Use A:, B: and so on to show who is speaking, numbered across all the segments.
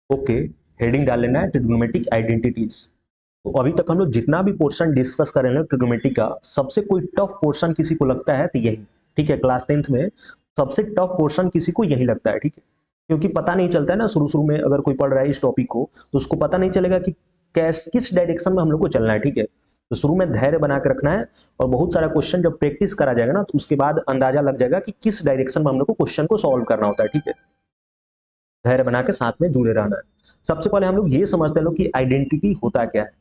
A: Okay, heading डाल लेना है ट्रिग्नोमेट्रिक आइडेंटिटीज। तो अभी तक हम लोग जितना भी पोर्शन डिस्कस कर रहे हैं ट्रिग्नोमेट्री का, सबसे कोई टफ पोर्शन किसी को लगता है तो यही, ठीक है, क्लास 10th में सबसे टफ पोर्शन किसी को यही लगता है, ठीक है, क्योंकि पता नहीं चलता है ना शुरू शुरू में अगर कोई पढ़ रहा है इस टॉपिक को तो उसको पता नहीं चलेगा कि किस डायरेक्शन में हम लोग को चलना है, ठीक है। तो शुरू में धैर्य बना के रखना है और बहुत सारा क्वेश्चन जब प्रैक्टिस करा जाएगा ना तो उसके बाद अंदाजा लग जाएगा कि किस डायरेक्शन में हम लोग को क्वेश्चन को सॉल्व करना होता है, ठीक है। धैर्य बना के साथ में जुड़े रहना है। सबसे पहले हम लोग ये समझते हैं लोग कि आइडेंटिटी होता क्या है,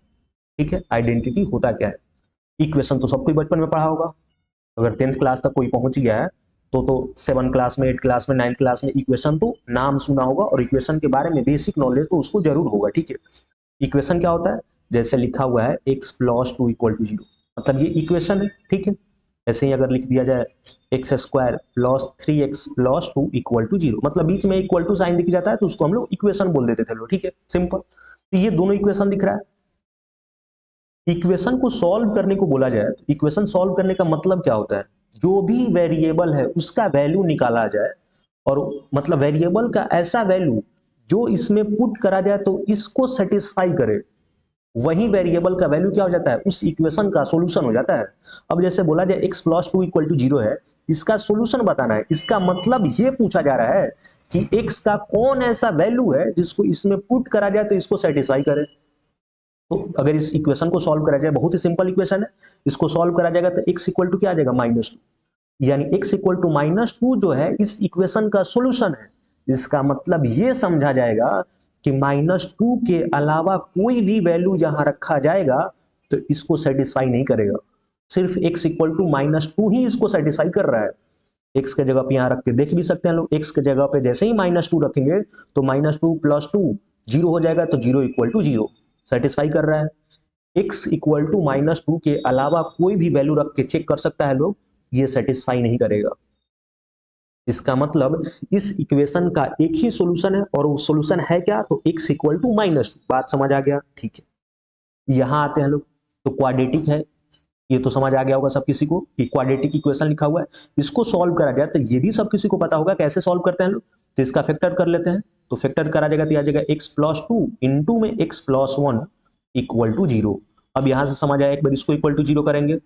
A: ठीक है। आइडेंटिटी होता क्या है, इक्वेशन तो सबको बचपन में पढ़ा होगा, अगर 10th क्लास तक कोई पहुंच गया है तो 7 क्लास में, 8 क्लास में, 9 क्लास में इक्वेशन तो नाम सुना होगा और इक्वेशन के बारे में बेसिक नॉलेज तो उसको जरूर होगा, ठीक है। इक्वेशन क्या होता है, जैसे लिखा हुआ है x + 2 = 0, मतलब ये इक्वेशन है, ठीक है। ऐसे ही अगर लिख दिया जाए x² + 3x + 2 = 0, मतलब बीच में इक्वल टू साइन दिख जाता है तो उसको हम लोग इक्वेशन बोल देते थे लोग, ठीक है, सिंपल। तो ये दोनों इक्वेशन दिख रहा है। इक्वेशन को सॉल्व करने को बोला जाए तो इक्वेशन सॉल्व करने का मतलब क्या होता है, जो भी वेरिएबल है उसका वैल्यू निकाला जाए, और मतलब वेरिएबल का ऐसा वैल्यू जो इसमें पुट करा जाए तो इसको सेटिस्फाई करे, वही वेरिएबल का वैल्यू क्या हो जाता है, उस इक्वेशन का सॉल्यूशन हो जाता है। अब जैसे बोला जाए x + 2 = 0 है, इसका सॉल्यूशन बताना है, इसका मतलब ये पूछा जा रहा है कि x का कौन ऐसा वैल्यू है जिसको इसमें पुट करा जाए तो इसको सेटिस्फाई करे। तो अगर इस इक्वेशन को सॉल्व करा जाए, बहुत ही सिंपल इक्वेशन है, इसको सॉल्व करा जाएगा तो x = क्या आ जाएगा, -2, यानी x = -2 जो है इस इक्वेशन का सॉल्यूशन है। इसका मतलब ये समझा जाएगा कि -2 के अलावा कोई भी वैल्यू यहां रखा जाएगा तो इसको सेटिस्फाई नहीं करेगा, सिर्फ x = -2 ही इसको सेटिस्फाई कर रहा है। x के जगह पे यहां रख के देख भी सकते हैं लोग, x के जगह पे जैसे ही -2 रखेंगे तो -2 + 2 0 हो जाएगा, तो 0 = 0 सेटिस्फाई कर रहा है। x = -2 के अलावा कोई भी वैल्यू रख के चेक कर सकता है लोग, ये सेटिस्फाई नहीं करेगा। इसका मतलब इस इक्वेशन का एक ही सॉल्यूशन है, और वो सॉल्यूशन है क्या, तो x = -2। बात समझ आ गया, ठीक है। यहां आते हैं लोग, तो क्वाड्रेटिक है, ये तो समझ आ गया होगा सब किसी को कि क्वाड्रेटिक इक्वेशन लिखा हुआ है, इसको सॉल्व करा जाए तो ये भी सब किसी को पता होगा कैसे सॉल्व करते हैं लोग। तो इसका फैक्टर कर लेते हैं, तो फैक्टर करा जाएगा तो आ जाएगा x + 2 इंटू में x + 1 = 0। अब यहां से समझ आया, एक बार इसको इक्वल टू 0 करेंगे,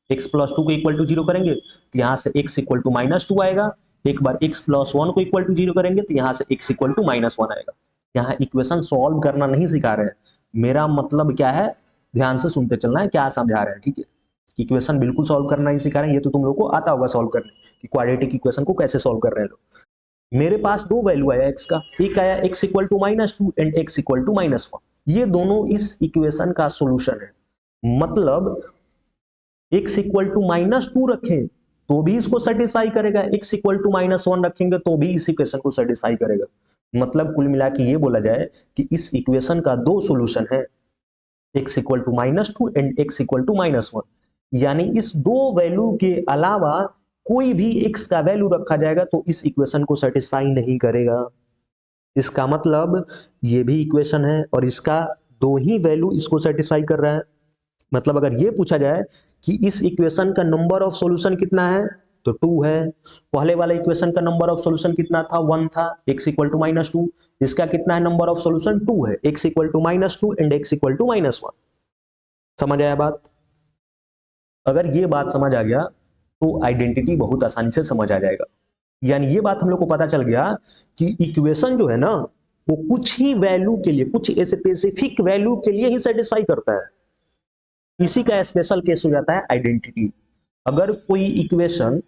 A: x + 2 को इक्वल टू 0 करेंगे तो यहां से x = -2 आएगा। एक बार x + 1 को इक्वल टू 0 करेंगे तो यहां से x = -1 आएगा। यहाँ इक्वेशन सॉल्व करना नहीं सिखा रहे हैं, मेरा मतलब क्या है, ध्यान से सुनते चलना है क्या समझा रहे हैं, ठीक है। इक्वेशन बिल्कुल सॉल्व करना नहीं सिखा रहे हैं, ये तो तुम लोग को आता होगा सॉल्व करने कि क्वाड्रेटिक इक्वेशन को कैसे सॉल्व कर रहे हैं लोग। मेरे पास दो वैल्यू आया x का, एक आया x = -2 एंड x = -1, ये दोनों इस इक्वेशन का सॉल्यूशन है। मतलब x = -2 रखें तो भी इसको सेटिस्फाई करेगा, x = -1 रखेंगे तो भी इस इक्वेशन को सेटिस्फाई करेगा। मतलब कुल मिला के ये बोला जाए कि इस इक्वेशन का दो सॉल्यूशन है, x = -2 एंड x = -1, यानी इस दो वैल्यू के अलावा कोई भी x का वैल्यू रखा जाएगा तो इस इक्वेशन को सेटिस्फाई नहीं करेगा। इसका मतलब ये भी इक्वेशन है और इसका दो ही वैल्यू इसको सेटिस्फाई कर रहा है। मतलब अगर ये पूछा जाए कि इस इक्वेशन का नंबर ऑफ सॉल्यूशन कितना है तो 2 है, पहले वाले इक्वेशन का नंबर ऑफ सॉल्यूशन कितना था, 1 था, x = -2, इसका कितना है नंबर ऑफ सॉल्यूशन, 2 है, x = -2 एंड x = -1। समझ आया बात। अगर ये बात समझ आ गया तो आइडेंटिटी बहुत आसानी से समझ आ जाएगा। यानी ये बात हम लोग को पता चल गया कि इक्वेशन जो है ना वो कुछ ही वैल्यू के लिए, कुछ स्पेसिफिक वैल्यू के लिए ही सेटिस्फाई करता है, इसी का स्पेशल केस हो जाता है आइडेंटिटी। अगर कोई इक्वेशन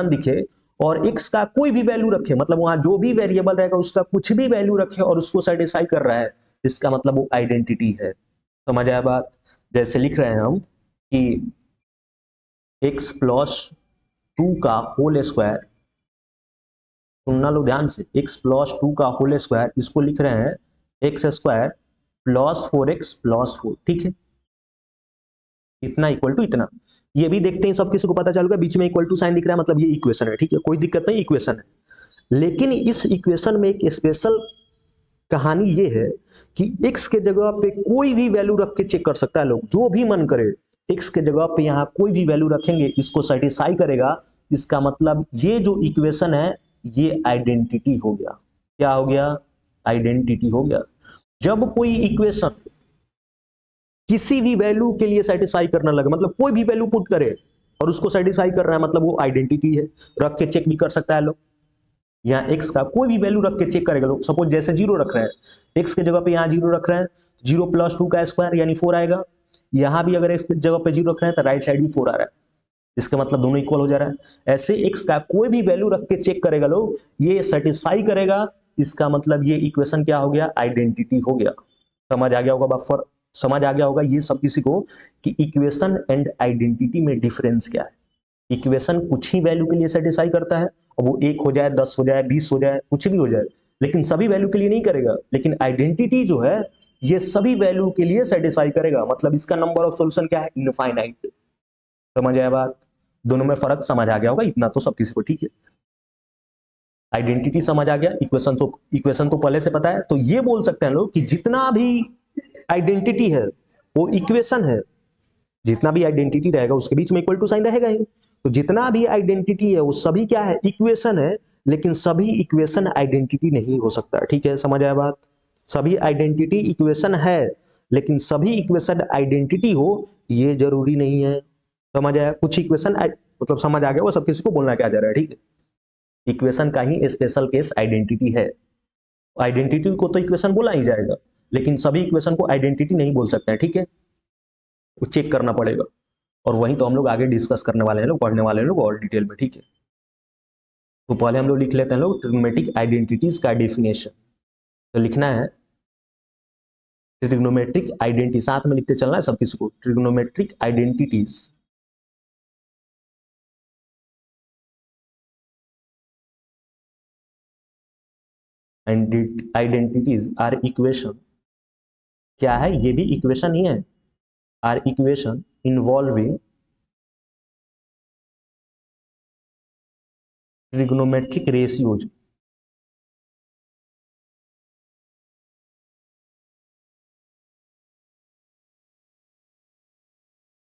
A: दिखे और x का कोई भी वैल्यू रखे, मतलब वहां जो भी वेरिएबल रहेगा उसका कुछ भी वैल्यू रखे और उसको सेटिस्फाई कर रहा है, इसका मतलब वो आइडेंटिटी है। समझ आया बात। जैसे लिख रहे हैं हम कि x + 2 का होल स्क्वायर, सुनना लो ध्यान से, x + 2 का होल स्क्वायर, इसको लिख रहे हैं x² + 4x + 4, ठीक है, इतना इक्वल टू इतना। ये भी देखते हैं सब किसी को पता चल गया, बीच में इक्वल टू साइन दिख रहा है, मतलब ये इक्वेशन है, ठीक है, कोई दिक्कत नहीं, इक्वेशन है। लेकिन इस इक्वेशन में एक स्पेशल कहानी ये है कि x के जगह पे कोई भी वैल्यू रख के चेक कर सकता है लोग, जो भी मन करे x के जगह पे यहां कोई भी वैल्यू रखेंगे इसको सेटिस्फाई करेगा। इसका मतलब ये जो इक्वेशन है ये आइडेंटिटी हो गया। क्या हो गया, आइडेंटिटी हो गया। जब कोई इक्वेशन किसी भी वैल्यू के लिए सेटिस्फाई करना लगे, मतलब कोई भी वैल्यू पुट करे और उसको सेटिस्फाई कर रहा है, मतलब वो आइडेंटिटी है। रख के चेक भी कर सकता है लोग, यहाँ एक्स का कोई भी वैल्यू रख के चेक करेगा लोग। सपोज जैसे 0 रख रहे हैं, एक्स के जगह पे यहाँ 0 रख रहे हैं, 0 + 2 का स्क्वायर यानी 4 आएगा। यहाँ भी अगर एक्स की जगह पे 0 रख रहे हैं तो राइट साइड भी 4 आ रहा है, इसका मतलब दोनों इक्वल हो जा रहा है। ऐसे एक्स का कोई भी वैल्यू रख के चेक करेगा लोग, ये सेटिस्फाई करेगा, इसका मतलब ये इक्वेशन क्या हो गया, आइडेंटिटी हो गया। समझ आ गया होगा बफर, समझ आ गया होगा ये सब किसी को कि इक्वेशन एंड आइडेंटिटी में डिफरेंस क्या है। इक्वेशन कुछ ही वैल्यू के लिए सेटिस्फाई करता है, और वो 1 हो जाए, 10 हो जाए, 20 हो जाए, कुछ भी हो जाए, लेकिन सभी वैल्यू के लिए नहीं करेगा। लेकिन आइडेंटिटी जो है ये सभी वैल्यू के लिए सेटिस्फाई करेगा, मतलब इसका नंबर ऑफ सॉल्यूशन क्या है, इनफाइनाइट। समझ आया बात, दोनों में फर्क समझ आ गया होगा, इतना तो सब किसी को ठीक है। आइडेंटिटी समझ आ गया, इक्वेशन तो पहले से पता है। तो ये बोल सकते हैं लोग कि जितना भी आइडेंटिटी है वो इक्वेशन है, जितना भी आइडेंटिटी रहेगा उसके बीच में इक्वल टू साइन रहेगा ही। तो जितना भी आइडेंटिटी है वो सभी क्या है, इक्वेशन है, लेकिन सभी इक्वेशन आइडेंटिटी नहीं हो सकता। ठीक है, समझ आया बात, सभी आइडेंटिटी इक्वेशन है, लेकिन सभी इक्वेशन आइडेंटिटी हो ये जरूरी नहीं है। समझ आया, कुछ इक्वेशन मतलब समझ आ गया, वो सब किसी को बोलना क्या जा रहा है। ठीक है, इक्वेशन का ही स्पेशल केस आइडेंटिटी है। आइडेंटिटी को तो इक्वेशन बोला ही जाएगा, लेकिन सभी इक्वेशन को आइडेंटिटी नहीं बोल सकते हैं। ठीक है, वो चेक करना पड़ेगा, और वहीं तो हम लोग आगे डिस्कस करने वाले हैं लोग, पढ़ने वाले हैं लोग और डिटेल में। ठीक है, तो पहले हम लोग लिख लेते हैं लोग ट्रिग्नोमेट्रिक आइडेंटिटीज का डेफिनेशन। तो लिखना है ट्रिग्नोमेट्रिक आइडेंटिटी, साथ में लिखते चलना है सब किसी को, trigonometric identities and identities are equation. क्या है, ये भी इक्वेशन ही है, are equation involving trigonometric ratios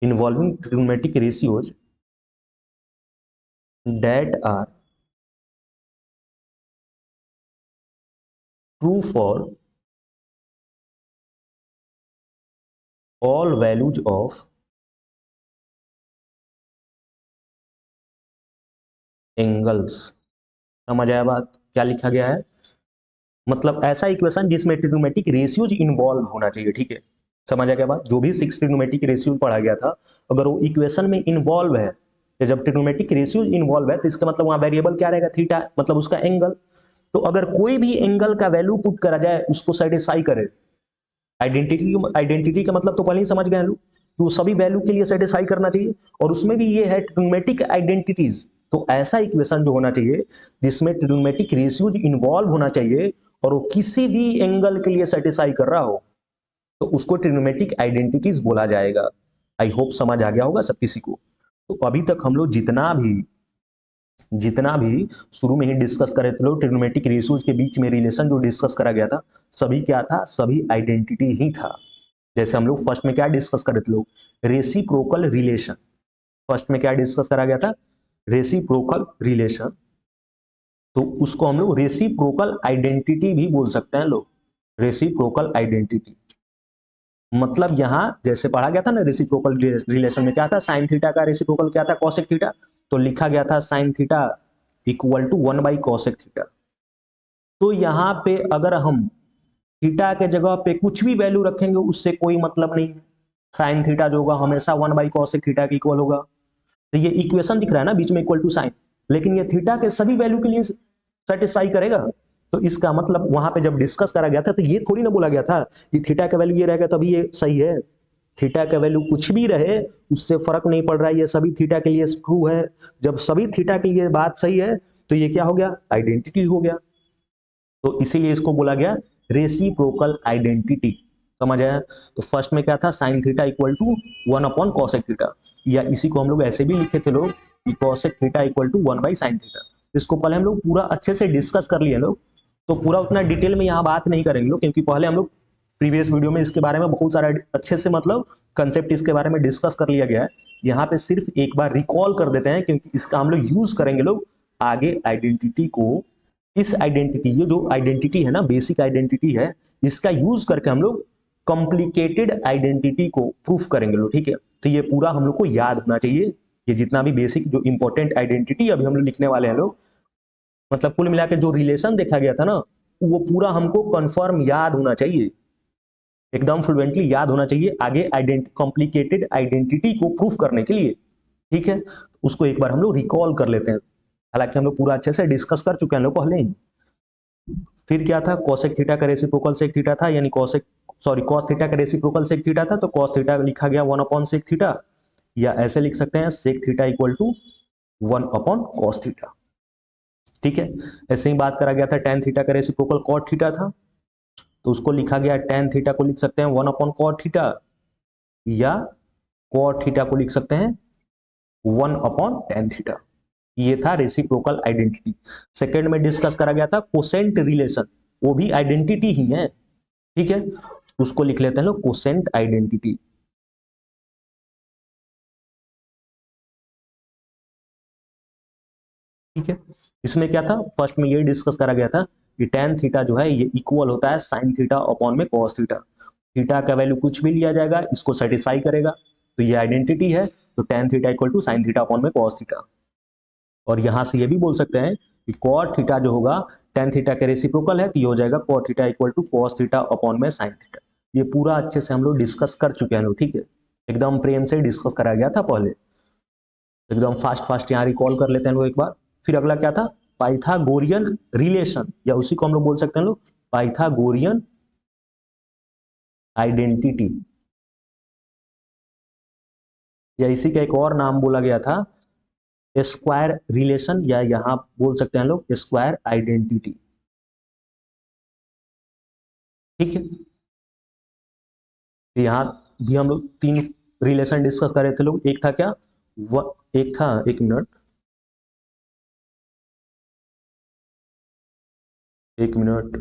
A: involving trigonometric ratios that are true for all values of angles. समझ आया बात, क्या लिखा गया है, मतलब ऐसा इक्वेशन जिसमें ट्रिग्नोमेट्रिक रेशियोज इन्वॉल्व होना चाहिए। ठीक है, समझ आ गया बात, जो भी 6 ट्रिग्नोमेट्रिक रेशियोज पढ़ा गया था, अगर वो इक्वेशन में इन्वॉल्व है, तो जब ट्रिग्नोमेट्रिक रेशियोज इन्वॉल्व है तो इसका मतलब वहां वेरिएबल क्या रहेगा, थीटा, मतलब उसका एंगल। तो अगर कोई भी एंगल का वैल्यू पुट करा जाए उसको सेटिस्फाई करे, आइडेंटिटी का मतलब तो पहले ही समझ गए लोग कि वो सभी वैल्यू के लिए सेटिस्फाई करना चाहिए, और उसमें भी ये है ट्रिग्नोमेट्रिक आइडेंटिटीज। तो ऐसा इक्वेशन जो होना चाहिए जिसमें ट्रिग्नोमेट्रिक रेशियोज इन्वॉल्व होना चाहिए और वो किसी भी एंगल के लिए सेटिस्फाई कर रहा हो, तो उसको ट्रिग्नोमेट्रिक आइडेंटिटीज बोला जाएगा। आई होप समझ आ गया होगा सब किसी को। तो अभी तक हम लोग जितना भी शुरू में ही डिस्कस करे थे लोग, ट्रिग्नोमेट्रिक रेशियोज के बीच में रिलेशन जो डिस्कस करा गया था, सभी क्या था, सभी आइडेंटिटी ही था। जैसे हम लोग फर्स्ट में क्या डिस्कस करे थे लोग, रेसिप्रोकल रिलेशन। फर्स्ट में क्या डिस्कस करा गया था, रेसिप्रोकल रिलेशन। तो उसको हम लोग रेसिप्रोकल आइडेंटिटी भी बोल सकते हैं लोग, रेसिप्रोकल आइडेंटिटी। मतलब यहां जैसे पढ़ा गया था ना, रेसिप्रोकल रिलेशन में क्या था, साइन थीटा का रेसिप्रोकल क्या था, कॉसेक थीटा। तो लिखा गया था sine theta equal to cosec theta. तो यहां पे अगर हम थीटा के जगह पे कुछ भी वैल्यू रखेंगे उससे कोई मतलब नहीं है, साइन थीटा जो होगा हमेशा 1/कॉसेक थीटा के इक्वल होगा। तो ये इक्वेशन दिख रहा है ना बीच में, इक्वल टू साइन, लेकिन ये थीटा के सभी वैल्यू के लिए सेटिस्फाई करेगा। तो इसका मतलब वहां पे जब डिस्कस करा गया था तो ये थोड़ी ना बोला गया था कि थीटा का वैल्यू ये रहेगा तभी ये सही है। थीटा का वैल्यू कुछ भी रहे उससे फर्क नहीं पड़ रहा है, ये सभी थीटा के लिए ट्रू है। जब सभी थीटा के लिए बात सही है तो ये क्या हो गया, आइडेंटिटी हो गया। तो इसीलिए इसको बोला गया रेसिप्रोकल आइडेंटिटी। समझ आया। तो फर्स्ट में क्या था, sine theta equal to cosec theta, या इसी को हम लोग ऐसे भी लिखे थे लोग कि cosec theta equal to sine theta. इसको पहले हम लोग पूरा अच्छे से डिस्कस कर लिए लोग, तो पूरा उतना डिटेल में यहाँ बात नहीं करेंगे लोग, क्योंकि पहले हम लोग प्रीवियस वीडियो में इसके बारे में बहुत सारा अच्छे से मतलब कंसेप्ट इसके बारे में डिस्कस कर लिया गया है। यहाँ पे सिर्फ एक बार रिकॉल कर देते हैं, क्योंकि इसका हम लोग यूज करेंगे लोग आगे आइडेंटिटी को इस आइडेंटिटी, ये जो आइडेंटिटी है ना, बेसिक आइडेंटिटी है, इसका यूज करके हम लोग कॉम्प्लिकेटेड आइडेंटिटी को प्रूफ करेंगे लोग, ठीक है। तो ये पूरा हम लोग को याद होना चाहिए, ये जितना भी बेसिक जो इंपॉर्टेंट आइडेंटिटी अभी हम लोग लिखने वाले हैं लोग, मतलब कुल मिला के जो रिलेशन देखा गया था ना, वो पूरा हमको कंफर्म याद होना चाहिए, एकदम फ्लुएंटली याद होना चाहिए आगे कॉम्प्लिकेटेड आइडेंटिटी को प्रूफ करने के लिए, ठीक है। उसको एक बार हम लोग रिकॉल कर लेते हैं, हालांकि हम लोग पूरा अच्छे से डिस्कस कर चुके हैं लोग पहले ही। फिर क्या था, कोसेक थीटा का रेसिप्रोकल सेक थीटा था, यानी कॉस थीटा का रेसिप्रोकल सेक थीटा था, तो कॉस थीटा लिखा गया 1/सेक थीटा, या ऐसे लिख सकते हैं sec theta equal to cos theta, ठीक है। ऐसे ही बात करा गया था tan थीटा का रेसिप्रोकल कॉट थीटा था, तो उसको लिखा गया tan थीटा को लिख सकते हैं 1/कॉट थीटा, या कॉट थीटा को लिख सकते हैं 1/tan थीटा। ये था रेसिप्रोकल आइडेंटिटी। सेकंड में डिस्कस करा गया था कोसेंट रिलेशन, वो भी आइडेंटिटी ही है, ठीक है। उसको लिख लेते हैं लोग कोसेंट आइडेंटिटी, ठीक है। इसमें क्या था, फर्स्ट में ये डिस्कस करा गया था कि tan थीटा जो है ये इक्वल होता है sin थीटा अपॉन में cos थीटा, थीटा का वैल्यू कुछ भी लिया जाएगा इसको सेटिस्फाई करेगा, तो ये आइडेंटिटी है। तो tan theta equal to sin theta upon में cos थीटा, और यहां से ये भी बोल सकते हैं कि cot थीटा जो होगा tan थीटा के रेसिप्रोकल है, तो ये हो जाएगा cot theta equal to cos theta upon में sin थीटा। ये पूरा अच्छे से हम लोग डिस्कस कर चुके हैं लोग, ठीक है, एकदम प्रेम से डिस्कस करा गया था पहले, एकदम फास्ट फास्ट यहाँ रिकॉल कर लेते हैं लोग एक बार। फिर अगला क्या था, पाइथागोरियन रिलेशन, या उसी को हम लोग बोल सकते हैं लोग पाइथागोरियन आइडेंटिटी, या इसी का एक और नाम बोला गया था स्क्वायर रिलेशन, या यहां बोल सकते हैं लोग स्क्वायर आइडेंटिटी, ठीक है। यहां भी हम लोग तीन रिलेशन डिस्कस कर रहे थे लोग, एक था क्या, एक था, एक मिनट, एक मिनट,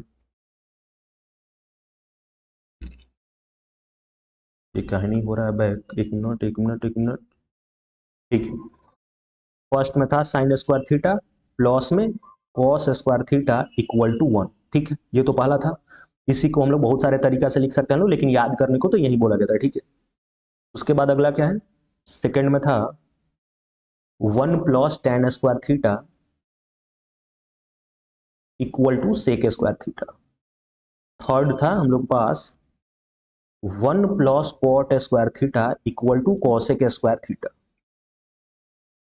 A: ये कहानी हो रहा है बैक, एक मिनट एक मिनट एक मिनट, ठीक है। फर्स्ट में था साइन स्क्वायर थीटा प्लस में cos square theta equal to 1, ठीक है, ये तो पहला था। इसी को हम लोग बहुत सारे तरीका से लिख सकते हैं लोग, लेकिन याद करने को तो यही बोला गया था, ठीक है। उसके बाद अगला क्या है, सेकंड में था 1 plus tan square theta equal to sec square theta. Third था हम लोग पास 1 plus cot square theta equal to cosec square theta.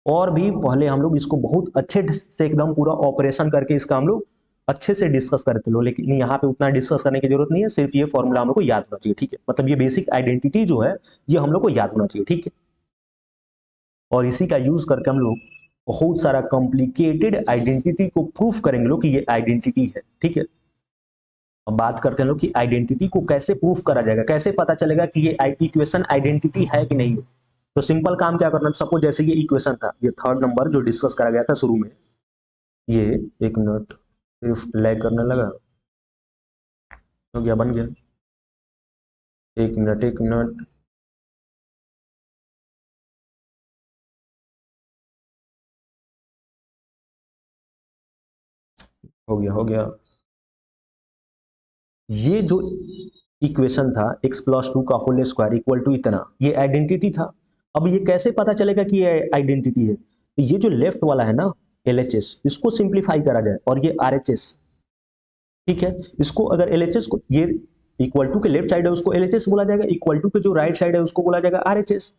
A: और भी पहले हम लोग इसको बहुत अच्छे से एकदम पूरा ऑपरेशन करके इसका हम लोग अच्छे से डिस्कस करते लो, लेकिन यहाँ पे उतना डिस्कस करने की जरूरत नहीं है, सिर्फ ये फॉर्मूला हम लोग को याद होना चाहिए, ठीक है। मतलब ये बेसिक आइडेंटिटी जो है ये हम लोग को याद होना चाहिए, ठीक है। और इसी का यूज करके हम लोग बहुत सारा कॉम्प्लिकेटेड आइडेंटिटी को प्रूफ करेंगे लोग कि ये आइडेंटिटी है, ठीक है। अब बात करते हैं लोग कि आइडेंटिटी को कैसे प्रूफ करा जाएगा, कैसे पता चलेगा कि ये इक्वेशन आइडेंटिटी है कि नहीं। तो सिंपल काम क्या करना, सपोज जैसे ये इक्वेशन था, ये थर्ड नंबर जो डिस्कस करा गया था शुरू में, ये एक मिनट सिर्फ लैग करने लगा, हो गया, बन गया, एक मिनट एक मिनट, हो गया हो गया। ये जो इक्वेशन था x प्लस 2 का होल स्क्वायर इक्वल टू इतना, ये आइडेंटिटी था। अब ये कैसे पता चलेगा कि ये आइडेंटिटी है, तो ये जो लेफ्ट वाला है ना LHS, इसको सिंप्लीफाई करा जाए, और ये RHS, ठीक है। इसको अगर LHS को, ये इक्वल टू के लेफ्ट साइड है उसको LHS बोला जाएगा, इक्वल टू के जो राइट साइड है उसको बोला जाएगा RHS।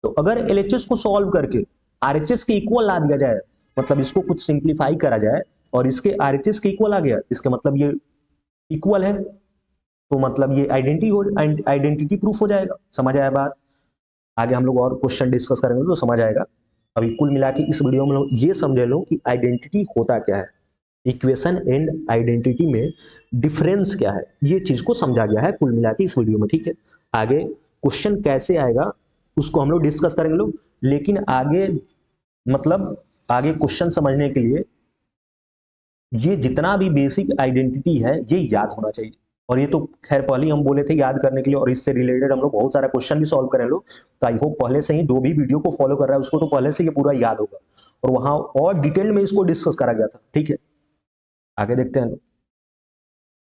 A: तो अगर LHS को सॉल्व करके RHS के इक्वल ला दिया जाए, मतलब इसको कुछ सिंप्लीफाई करा जाए और इसके RHS के इक्वल आ गया, इसका मतलब ये इक्वल है, तो मतलब ये आइडेंटिटी प्रूफ हो जाएगा। समझ आया बात, आगे हम लोग और क्वेश्चन डिस्कस करेंगे तो समझ आएगा। अभी कुल मिला के इस वीडियो में लोग ये समझ लो कि आइडेंटिटी होता क्या है, इक्वेशन एंड आइडेंटिटी में डिफरेंस क्या है, ये चीज को समझा गया है कुल मिला के इस वीडियो में, ठीक है। आगे क्वेश्चन कैसे आएगा उसको हम लोग डिस्कस करेंगे लोग, लेकिन आगे मतलब आगे क्वेश्चन समझने के लिए ये जितना भी बेसिक आइडेंटिटी है ये याद होना चाहिए। और ये तो खैर पहले ही हम बोले थे याद करने के लिए, और इससे रिलेटेड हम लोग बहुत सारा क्वेश्चन भी सॉल्व करें लोग, तो आई होप पहले से ही जो भी वीडियो को फॉलो कर रहा है उसको तो पहले से ये पूरा याद होगा, और वहां और डिटेल में इसको डिस्कस करा गया था, ठीक है। आगे देखते हैं।